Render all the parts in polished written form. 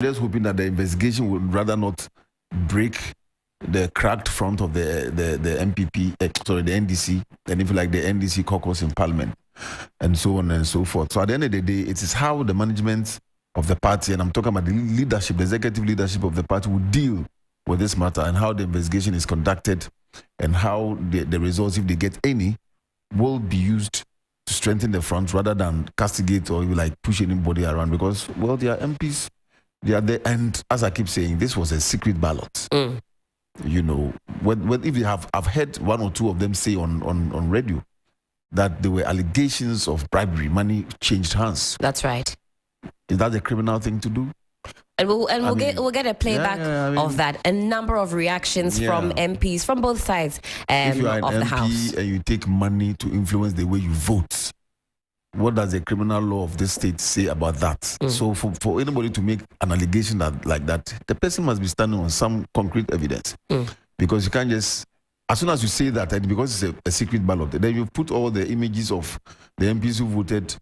just hoping that the investigation would rather not break the cracked front of the MPP, the NDC, and if you like the NDC caucus in Parliament, and so on and so forth. So at the end of the day, it is how the management of the party, and I'm talking about the leadership, the executive leadership of the party, will deal with this matter, and how the investigation is conducted, and how the results, if they get any, will be used to strengthen the front rather than castigate or like push anybody around, because, well, they are MPs, they are there, and as I keep saying, this was a secret ballot. You know, if you I've heard one or two of them say on radio that there were allegations of bribery, money changed hands. That's right. Is that a criminal thing to do? And we'll get a playback of that. A number of reactions from MPs from both sides if you are an of the MP House. and you take money to influence the way you vote, what does the criminal law of this state say about that? So for anybody to make an allegation like that, the person must be standing on some concrete evidence. Because you can't just, as soon as you say that, and because it's a secret ballot, then you put all the images of the MPs who voted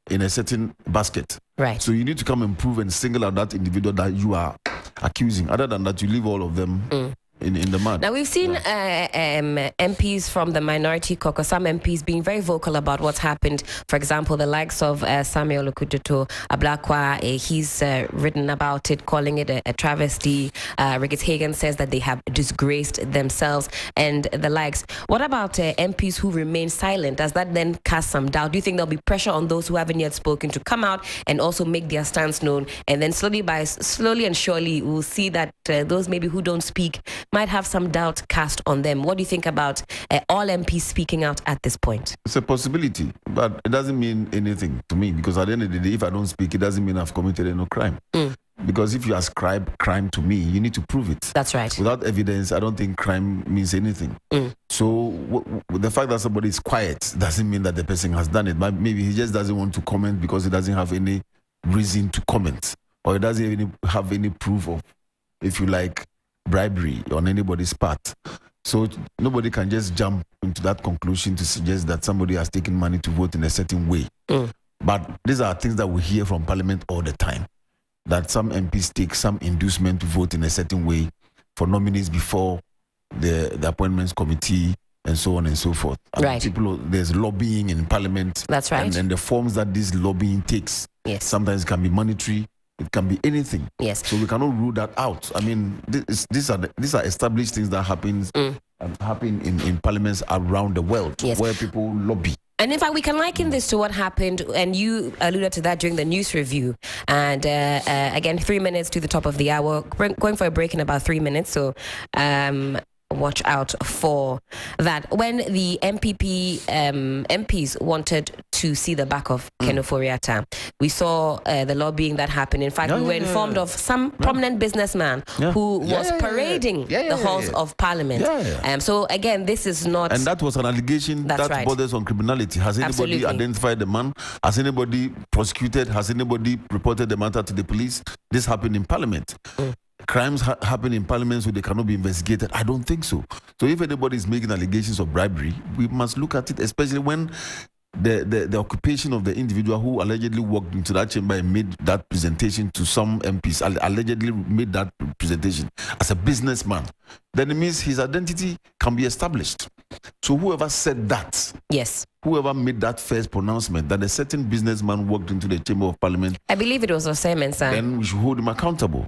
in a certain basket. Right. So you need to come and prove and single out that individual that you are accusing. Other than that, you leave all of them in the mud. Now, we've seen MPs from the minority caucus, some MPs being very vocal about what's happened. For example, the likes of Samuel Okututo Ablakwa, he's written about it, calling it a travesty. Ricketts Hagan says that they have disgraced themselves and the likes. What about MPs who remain silent? Does that then cast some doubt? Do you think there'll be pressure on those who haven't yet spoken to come out and also make their stance known? And then slowly and surely, we'll see that those maybe who don't speak might have some doubt cast on them. What do you think about all MPs speaking out at this point? It's a possibility, but it doesn't mean anything to me, because at the end of the day, if I don't speak, it doesn't mean I've committed any crime. Because if you ascribe crime to me, you need to prove it. That's right. Without evidence, I don't think crime means anything. So the fact that somebody is quiet doesn't mean that the person has done it. But maybe he just doesn't want to comment because he doesn't have any reason to comment, or he doesn't even have any proof of, if you like, bribery on anybody's part. So nobody can just jump into that conclusion to suggest that somebody has taken money to vote in a certain way. But these are things that we hear from Parliament all the time, that some MPs take some inducement to vote in a certain way for nominees before the appointments committee and so on and so forth. Right. There's lobbying in Parliament. That's right. And the forms that this lobbying takes, sometimes it can be monetary, it can be anything. Yes. So we cannot rule that out. I mean, these are established things that happen in parliaments around the world, where people lobby. And in fact, we can liken this to what happened, and you alluded to that during the news review. And again, 3 minutes to the top of the hour. We're going for a break in about 3 minutes. So watch out for that. When the MPs wanted to see the back of Ken Ofori-Atta, we saw the lobbying that happened. In fact, we were informed of some prominent businessman who was parading the halls of Parliament. So again, this is not... And that was an allegation that borders on criminality. Has anybody identified the man? Has anybody prosecuted? Has anybody reported the matter to the police? This happened in Parliament. Crimes happen in Parliament, so they cannot be investigated. I don't think so. So if anybody is making allegations of bribery, we must look at it, especially when the occupation of the individual who allegedly walked into that chamber and made that presentation to some MPs, allegedly made that presentation as a businessman, then it means his identity can be established. So whoever said that, whoever made that first pronouncement that a certain businessman walked into the chamber of Parliament, I believe it was Osei Mensah, then we should hold him accountable.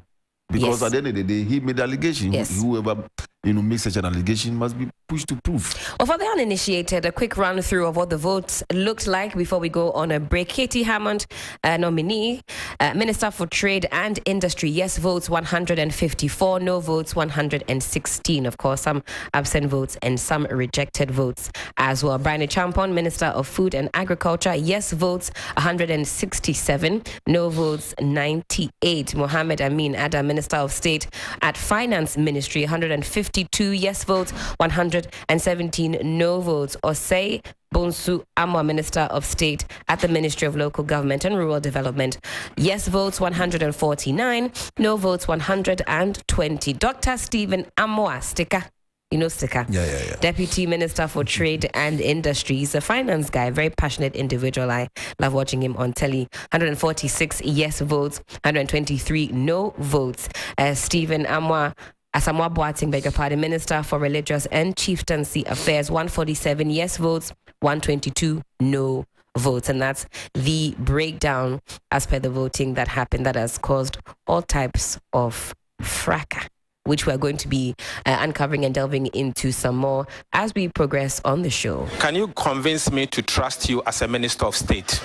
Because at the end of the day, he made the allegation. Whoever makes such an allegation must be pushed to proof. Well, for the uninitiated, a quick run through of what the votes looked like before we go on a break. Katie Hammond, nominee, Minister for Trade and Industry, yes votes 154, no votes 116. Of course, some absent votes and some rejected votes as well. Brian Champon, Minister of Food and Agriculture, yes votes 167, no votes 98. Mohammed Amin Adam, Minister of State at Finance Ministry, 152 yes votes, 117 no votes. Osei Bonsu Amwa, Minister of State at the Ministry of Local Government and Rural Development, yes votes 149, no votes 120. Dr. Stephen Amwa Stika, You know Sika. Yeah. Deputy Minister for Trade and Industry. He's a finance guy, very passionate individual. I love watching him on telly. 146 yes votes, 123 no votes. Stephen Asamoah Boateng, beg your pardon, Minister for Religious and Chieftaincy Affairs, 147 yes votes, 122 no votes. And that's the breakdown as per the voting that happened that has caused all types of fracas, which we're going to be uncovering and delving into some more as we progress on the show. Can you convince me to trust you as a Minister of State,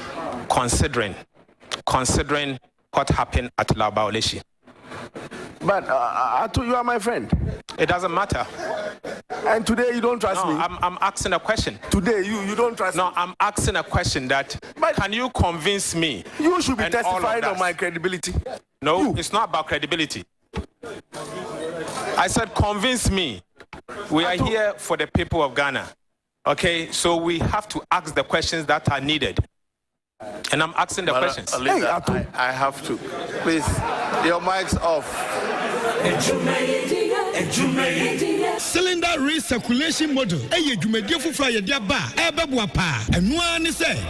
considering what happened at Labaoleshi? But you are my friend. It doesn't matter. And today you don't trust me. I'm asking a question. Today you don't trust me. No, I'm asking a question but can you convince me? You should be testifying on my credibility. No, it's not about credibility. I said convince me. We are here for the people of Ghana. Okay, so we have to ask the questions that are needed. And I'm asking the questions. I have to. Please, your mic's off. Cylinder recirculation model. Eye dwumadie foforo ye dia ba. Ebe boa pa. Eno ani se